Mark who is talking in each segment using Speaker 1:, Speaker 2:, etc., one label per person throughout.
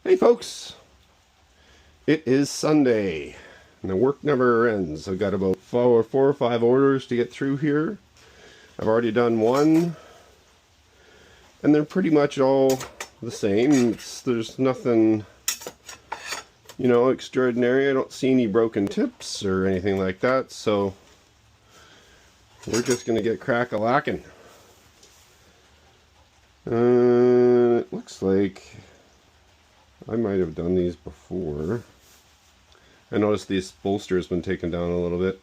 Speaker 1: Hey folks, it is Sunday and the work never ends. I've got about four or five orders to get through here. I've already done one and they're pretty much all the same. There's nothing, extraordinary. I don't see any broken tips or anything like that, so we're just going to get crack-a-lacking. It looks like I might have done these before. I noticed this bolster has been taken down a little bit,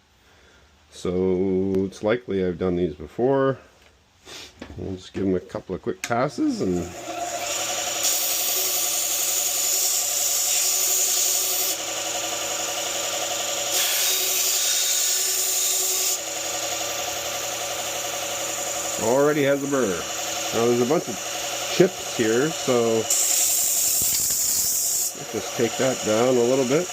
Speaker 1: so it's likely I've done these before. We'll just give them a couple of quick passes and already has a burr. Now there's a bunch of chips here, so let's just take that down a little bit.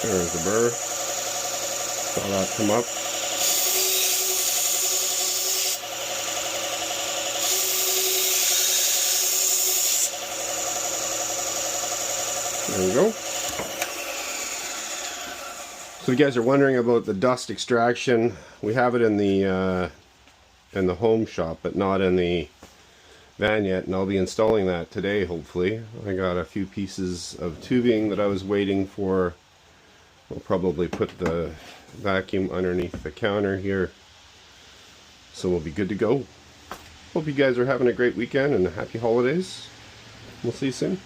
Speaker 1: There's the burr. Saw that come up. There we go. So you guys are wondering about the dust extraction. We have it in the home shop, but not in the van yet, and I'll be installing that today, hopefully. I got a few pieces of tubing that I was waiting for. We'll probably put the vacuum underneath the counter here, so we'll be good to go. Hope you guys are having a great weekend and happy holidays. We'll see you soon.